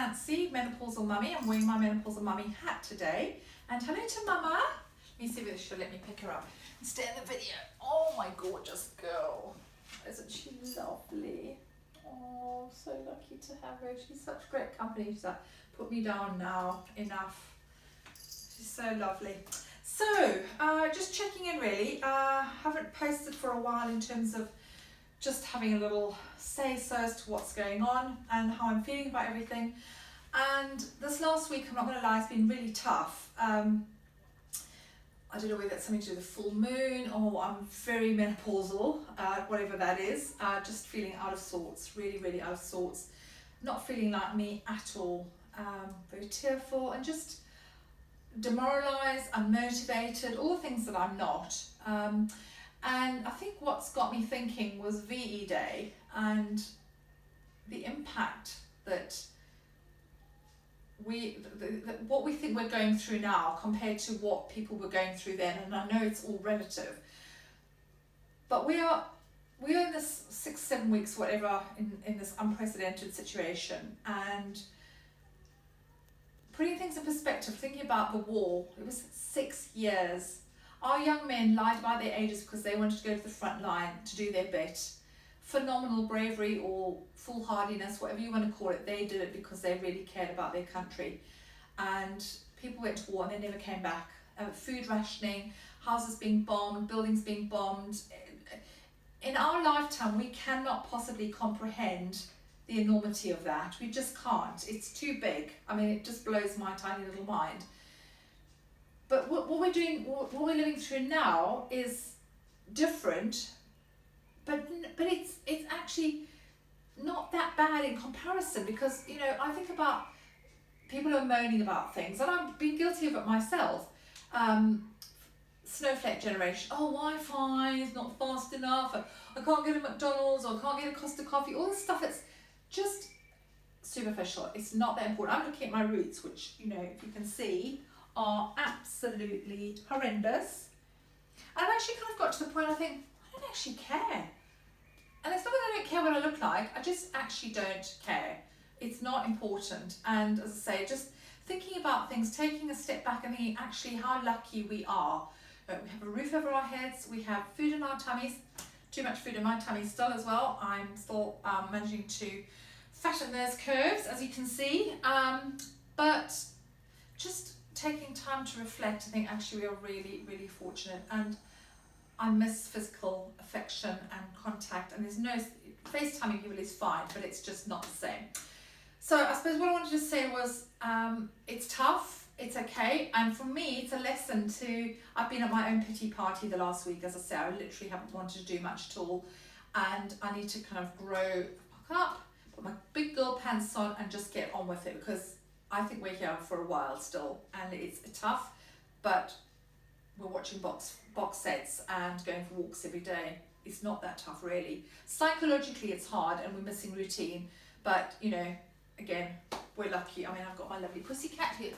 Nancy, Menopausal Mummy. I'm wearing my Menopausal Mummy hat today. And hello to Mama. Let me see if she'll let me pick her up and stay in the video. Oh, my gorgeous girl. Isn't she lovely? Oh, so lucky to have her. She's such great company. She's like, put me down now. Enough. She's so lovely. So, just checking in really. Haven't posted for a while in terms of just having a little say-so as to what's going on and how I'm feeling about everything. And this last week, I'm not going to lie, it's been really tough. I don't know whether that's something to do with the full moon or I'm very menopausal, whatever that is. Just feeling out of sorts, really, really out of sorts. Not feeling like me at all. Very tearful and just demoralised, unmotivated, all the things that I'm not. And I think what's got me thinking was VE Day and the impact that what we think we're going through now compared to what people were going through then. And I know it's all relative, but we are in this 6-7 weeks, whatever, in this unprecedented situation. And putting things in perspective, thinking about the war, it was 6 years. Our young men lied about their ages because they wanted to go to the front line to do their bit. Phenomenal bravery or foolhardiness, whatever you want to call it, they did it because they really cared about their country. And people went to war and they never came back. Food rationing, houses being bombed, buildings being bombed. In our lifetime, we cannot possibly comprehend the enormity of that. We just can't. It's too big. I mean, it just blows my tiny little mind. But what we're doing, what we're living through now is different, but it's actually not that bad in comparison, because, you know, I think about people who are moaning about things, and I've been guilty of it myself. Snowflake generation, oh, Wi-Fi is not fast enough, I can't get a McDonald's, or I can't get a Costa coffee, all this stuff, it's just superficial. It's not that important. I'm looking at my roots, which, you know, if you can see, are absolutely horrendous. And I've actually kind of got to the point I think, I don't actually care. And it's not that I don't care what I look like, I just actually don't care. It's not important. And as I say, just thinking about things, taking a step back and thinking actually how lucky we are. We have a roof over our heads, we have food in our tummies, too much food in my tummy still as well. I'm still managing to fatten those curves, as you can see. But just taking time to reflect, I think actually we are really, really fortunate, and I miss physical affection and contact, and there's no, FaceTiming people is fine, but it's just not the same. So I suppose what I wanted to say was, it's tough, it's okay, and for me it's a lesson to, I've been at my own pity party the last week, as I say, I literally haven't wanted to do much at all, and I need to kind of grow up, put my big girl pants on and just get on with it, because I think we're here for a while still, and it's tough, but we're watching box sets and going for walks every day. It's not that tough really. Psychologically it's hard and we're missing routine, but you know, again, we're lucky. I mean, I've got my lovely pussycat here.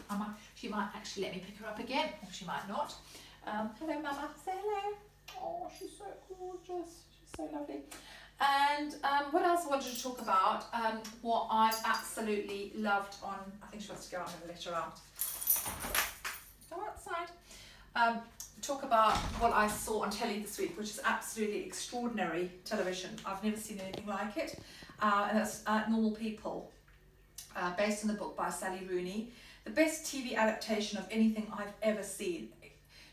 She might actually let me pick her up again, or she might not. Hello Mama, say hello. Oh, she's so gorgeous, she's so lovely. And what else I wanted to talk about, what I've absolutely loved on, I think she wants to go out and let her out. Go outside. Talk about what I saw on telly this week, which is absolutely extraordinary television. I've never seen anything like it. And that's Normal People, based on the book by Sally Rooney. The best TV adaptation of anything I've ever seen.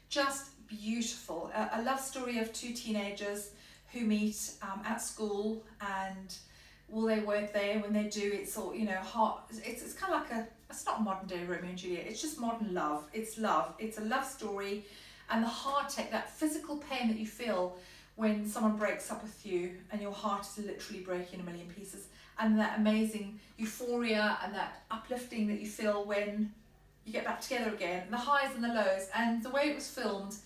Just beautiful. A love story of two teenagers who meet at school, and they weren't there when they do, it's all, you know, hot. It's kind of like it's not modern day Romeo and Juliet, it's just modern love. It's a love story, and the heartache, that physical pain that you feel when someone breaks up with you and your heart is literally breaking in a million pieces, and that amazing euphoria and that uplifting that you feel when you get back together again, and the highs and the lows, and the way it was filmed.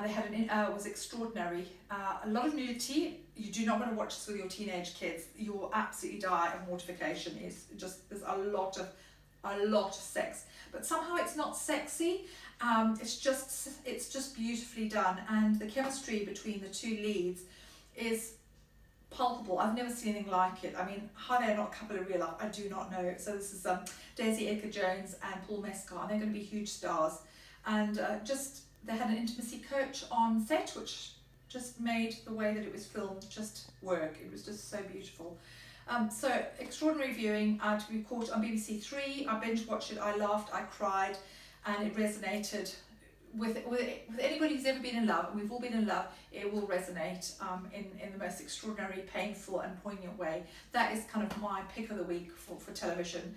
They had was extraordinary. A lot of nudity. You do not want to watch this with your teenage kids. You will absolutely die of mortification. It's just, there's a lot of sex, but somehow it's not sexy. It's just beautifully done, and the chemistry between the two leads is palpable. I've never seen anything like it. I mean, how they're not a couple in real life, I do not know. So this is Daisy Edgar-Jones and Paul Mescal, and they're going to be huge stars. And they had an intimacy coach on set, which just made the way that it was filmed just work. It was just so beautiful. So extraordinary viewing to be caught on BBC Three. I binge watched it, I laughed, I cried, and it resonated with anybody who's ever been in love, and we've all been in love. It will resonate in the most extraordinary, painful and poignant way. That is kind of my pick of the week for television.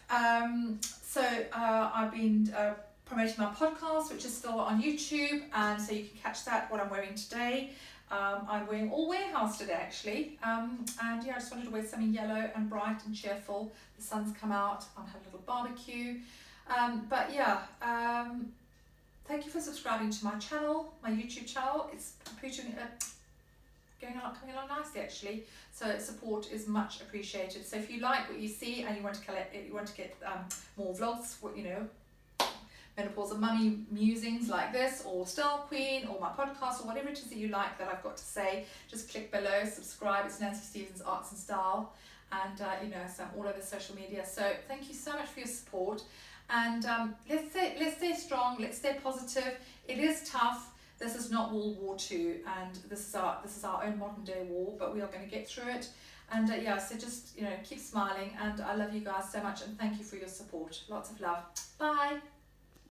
I've been promoting my podcast, which is still on YouTube, and so you can catch that, what I'm wearing today. I'm wearing all warehouse today actually, and yeah, I just wanted to wear something yellow and bright and cheerful. The sun's come out, I'm having a little barbecue, thank you for subscribing to my channel, my YouTube channel. It's coming along nicely actually, so support is much appreciated. So if you like what you see and you want to get more vlogs, menopausal mummy musings like this, or Style Queen, or my podcast, or whatever it is that you like that I've got to say, just click below, subscribe. It's Nancy Stevens Arts and Style, and so I'm all over social media. So thank you so much for your support, and let's stay strong, let's stay positive. It is tough. This is not World War II, and this is our own modern day war, but we are going to get through it. And so just keep smiling, and I love you guys so much, and thank you for your support. Lots of love. Bye.